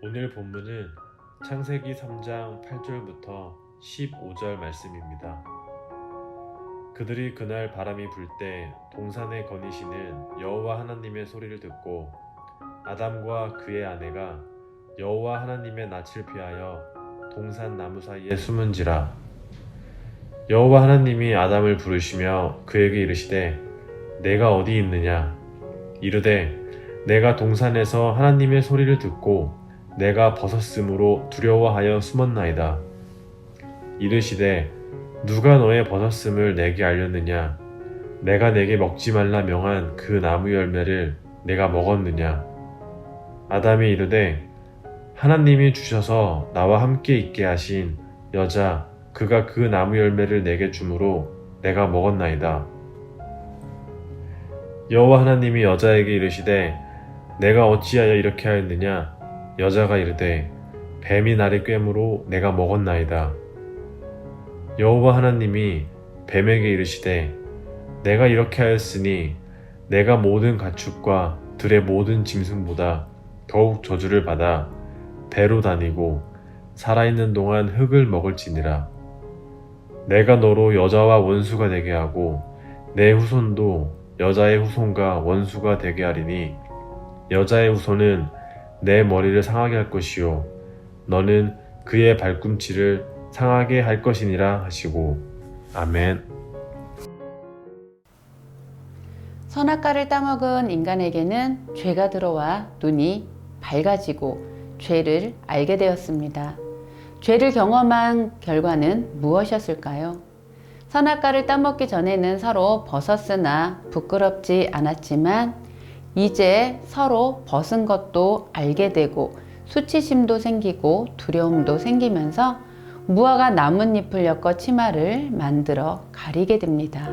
오늘 본문은 창세기 3장 8절부터 15절 말씀입니다. 그들이 그날 바람이 불 때 동산에 거니시는 여호와 하나님의 소리를 듣고 아담과 그의 아내가 여호와 하나님의 낯을 피하여 동산 나무 사이에 숨은지라. 여호와 하나님이 아담을 부르시며 그에게 이르시되 내가 어디 있느냐. 이르되 내가 동산에서 하나님의 소리를 듣고 내가 벗었으므로 두려워하여 숨었나이다. 이르시되 누가 너의 벗었음을 내게 알렸느냐. 내가 내게 먹지 말라 명한 그 나무 열매를 내가 먹었느냐. 아담이 이르되 하나님이 주셔서 나와 함께 있게 하신 여자 그가 그 나무 열매를 내게 주므로 내가 먹었나이다. 여호와 하나님이 여자에게 이르시되 내가 어찌하여 이렇게 하였느냐. 여자가 이르되 뱀이 나를 꿰므로 내가 먹었나이다. 여호와 하나님이 뱀에게 이르시되 내가 이렇게 하였으니 내가 모든 가축과 들의 모든 짐승보다 더욱 저주를 받아 배로 다니고 살아있는 동안 흙을 먹을지니라. 내가 너로 여자와 원수가 되게 하고 내 후손도 여자의 후손과 원수가 되게 하리니 여자의 후손은 내 머리를 상하게 할 것이요 너는 그의 발꿈치를 상하게 할 것이니라 하시고. 아멘. 선악과를 따먹은 인간에게는 죄가 들어와 눈이 밝아지고 죄를 알게 되었습니다. 죄를 경험한 결과는 무엇이었을까요? 선악과를 따먹기 전에는 서로 벗었으나 부끄럽지 않았지만 이제 서로 벗은 것도 알게 되고 수치심도 생기고 두려움도 생기면서 무화과 나뭇잎을 엮어 치마를 만들어 가리게 됩니다.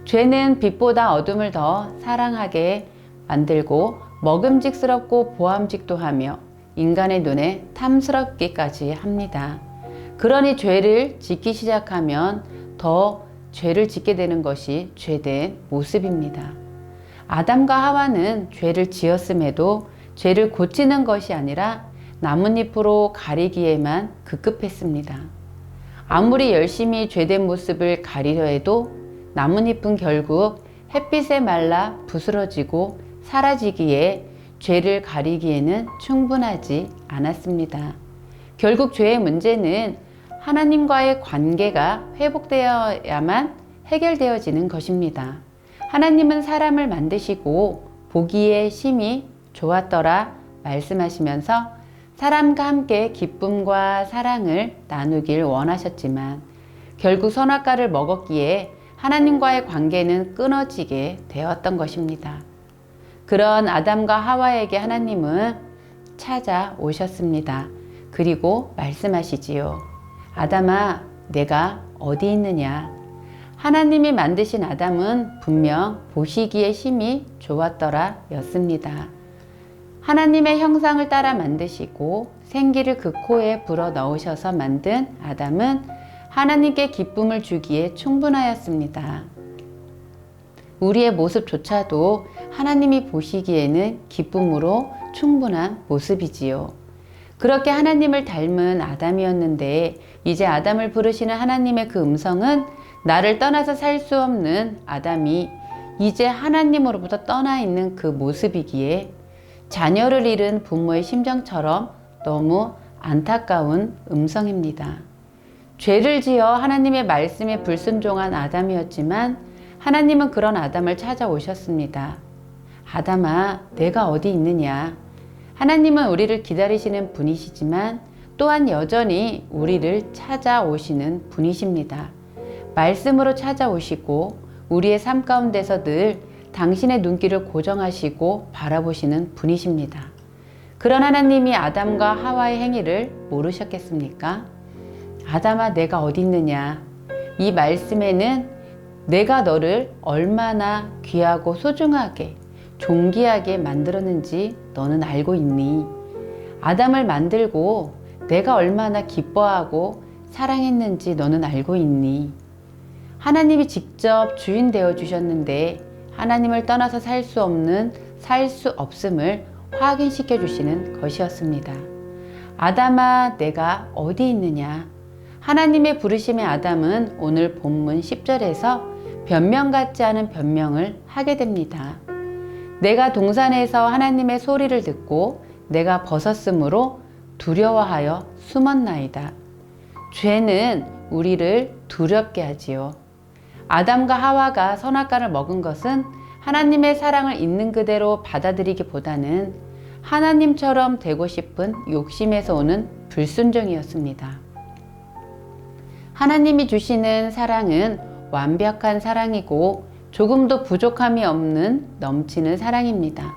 죄는 빛보다 어둠을 더 사랑하게 만들고 먹음직스럽고 보암직도 하며 인간의 눈에 탐스럽기까지 합니다. 그러니 죄를 짓기 시작하면 더 죄를 짓게 되는 것이 죄된 모습입니다. 아담과 하와는 죄를 지었음에도 죄를 고치는 것이 아니라 나뭇잎으로 가리기에만 급급했습니다. 아무리 열심히 죄된 모습을 가리려 해도 나뭇잎은 결국 햇빛에 말라 부스러지고 사라지기에 죄를 가리기에는 충분하지 않았습니다. 결국 죄의 문제는 하나님과의 관계가 회복되어야만 해결되어지는 것입니다. 하나님은 사람을 만드시고 보기에 심히 좋았더라 말씀하시면서 사람과 함께 기쁨과 사랑을 나누길 원하셨지만 결국 선악과를 먹었기에 하나님과의 관계는 끊어지게 되었던 것입니다. 그런 아담과 하와에게 하나님은 찾아오셨습니다. 그리고 말씀하시지요. 아담아, 내가 어디 있느냐? 하나님이 만드신 아담은 분명 보시기에 심히 좋았더라 였습니다. 하나님의 형상을 따라 만드시고 생기를 그 코에 불어 넣으셔서 만든 아담은 하나님께 기쁨을 주기에 충분하였습니다. 우리의 모습조차도 하나님이 보시기에는 기쁨으로 충분한 모습이지요. 그렇게 하나님을 닮은 아담이었는데 이제 아담을 부르시는 하나님의 그 음성은 나를 떠나서 살 수 없는 아담이 이제 하나님으로부터 떠나 있는 그 모습이기에 자녀를 잃은 부모의 심정처럼 너무 안타까운 음성입니다. 죄를 지어 하나님의 말씀에 불순종한 아담이었지만 하나님은 그런 아담을 찾아오셨습니다. 아담아, 내가 어디 있느냐? 하나님은 우리를 기다리시는 분이시지만 또한 여전히 우리를 찾아오시는 분이십니다. 말씀으로 찾아오시고 우리의 삶 가운데서 늘 당신의 눈길을 고정하시고 바라보시는 분이십니다. 그런 하나님이 아담과 하와의 행위를 모르셨겠습니까? 아담아, 내가 어디 있느냐? 이 말씀에는 내가 너를 얼마나 귀하고 소중하게 존귀하게 만들었는지 너는 알고 있니? 아담을 만들고 내가 얼마나 기뻐하고 사랑했는지 너는 알고 있니? 하나님이 직접 주인 되어 주셨는데 하나님을 떠나서 살 수 없음을 확인시켜 주시는 것이었습니다. 아담아, 내가 어디 있느냐? 하나님의 부르심의 아담은 오늘 본문 10절에서 변명 같지 않은 변명을 하게 됩니다. 내가 동산에서 하나님의 소리를 듣고 내가 벗었으므로 두려워하여 숨었나이다. 죄는 우리를 두렵게 하지요. 아담과 하와가 선악과를 먹은 것은 하나님의 사랑을 있는 그대로 받아들이기보다는 하나님처럼 되고 싶은 욕심에서 오는 불순종이었습니다. 하나님이 주시는 사랑은 완벽한 사랑이고 조금도 부족함이 없는 넘치는 사랑입니다.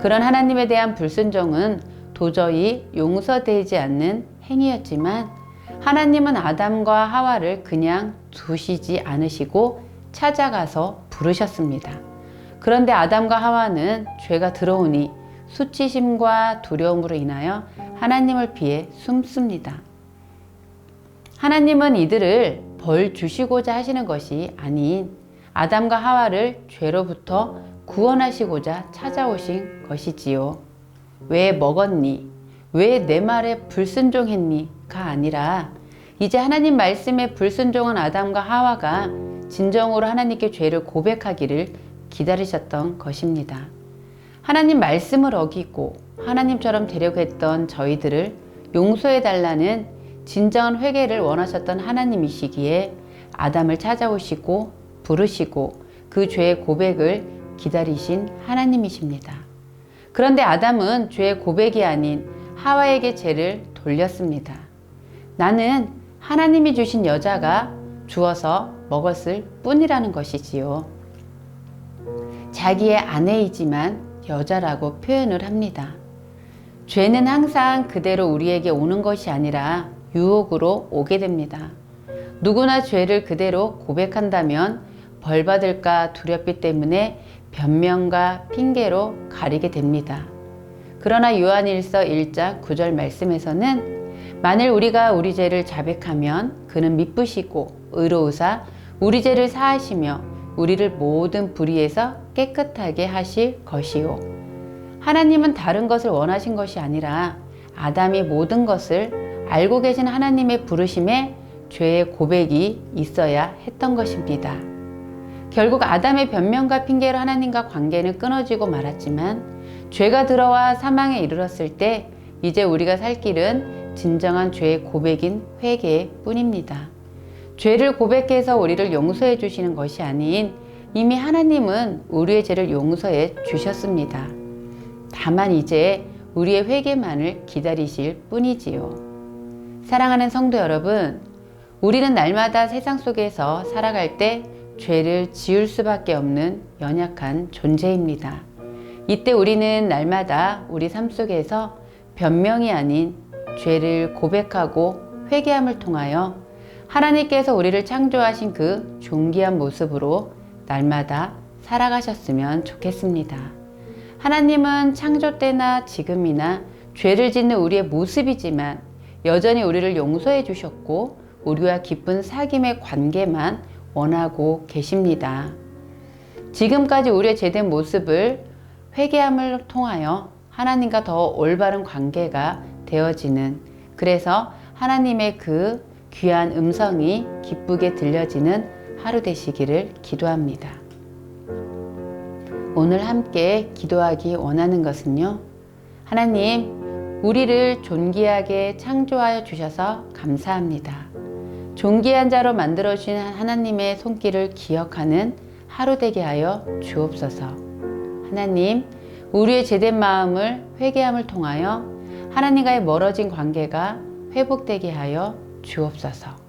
그런 하나님에 대한 불순종은 도저히 용서되지 않는 행위였지만 하나님은 아담과 하와를 그냥 두시지 않으시고 찾아가서 부르셨습니다. 그런데 아담과 하와는 죄가 들어오니 수치심과 두려움으로 인하여 하나님을 피해 숨습니다. 하나님은 이들을 벌 주시고자 하시는 것이 아닌 아담과 하와를 죄로부터 구원하시고자 찾아오신 것이지요. 왜 먹었니? 왜 내 말에 불순종했니? 가 아니라 이제 하나님 말씀에 불순종한 아담과 하와가 진정으로 하나님께 죄를 고백하기를 기다리셨던 것입니다. 하나님 말씀을 어기고 하나님처럼 되려고 했던 저희들을 용서해달라는 진정한 회개를 원하셨던 하나님이시기에 아담을 찾아오시고 부르시고 그 죄의 고백을 기다리신 하나님이십니다. 그런데 아담은 죄의 고백이 아닌 하와에게 죄를 돌렸습니다. 나는 하나님이 주신 여자가 주어서 먹었을 뿐이라는 것이지요. 자기의 아내이지만 여자라고 표현을 합니다. 죄는 항상 그대로 우리에게 오는 것이 아니라 유혹으로 오게 됩니다. 누구나 죄를 그대로 고백한다면 벌 받을까 두렵기 때문에 변명과 핑계로 가리게 됩니다. 그러나 요한일서 1장 9절 말씀에서는 만일 우리가 우리 죄를 자백하면 그는 미쁘시고 의로우사 우리 죄를 사하시며 우리를 모든 불의에서 깨끗하게 하실 것이요. 하나님은 다른 것을 원하신 것이 아니라 아담이 모든 것을 알고 계신 하나님의 부르심에 죄의 고백이 있어야 했던 것입니다. 결국 아담의 변명과 핑계로 하나님과 관계는 끊어지고 말았지만 죄가 들어와 사망에 이르렀을 때 이제 우리가 살 길은 진정한 죄의 고백인 회개뿐입니다. 죄를 고백해서 우리를 용서해 주시는 것이 아닌 이미 하나님은 우리의 죄를 용서해 주셨습니다. 다만 이제 우리의 회개만을 기다리실 뿐이지요. 사랑하는 성도 여러분, 우리는 날마다 세상 속에서 살아갈 때 죄를 지을 수밖에 없는 연약한 존재입니다. 이때 우리는 날마다 우리 삶 속에서 변명이 아닌 죄를 고백하고 회개함을 통하여 하나님께서 우리를 창조하신 그 존귀한 모습으로 날마다 살아가셨으면 좋겠습니다. 하나님은 창조 때나 지금이나 죄를 짓는 우리의 모습이지만 여전히 우리를 용서해 주셨고 우리와 깊은 사귐의 관계만 원하고 계십니다. 지금까지 우리의 죄된 모습을 회개함을 통하여 하나님과 더 올바른 관계가 되어지는, 그래서 하나님의 그 귀한 음성이 기쁘게 들려지는 하루 되시기를 기도합니다. 오늘 함께 기도하기 원하는 것은요, 하나님, 우리를 존귀하게 창조하여 주셔서 감사합니다. 존귀한 자로 만들어 주신 하나님의 손길을 기억하는 하루 되게 하여 주옵소서. 하나님, 우리의 죄된 마음을 회개함을 통하여 하나님과의 멀어진 관계가 회복되게 하여 주옵소서.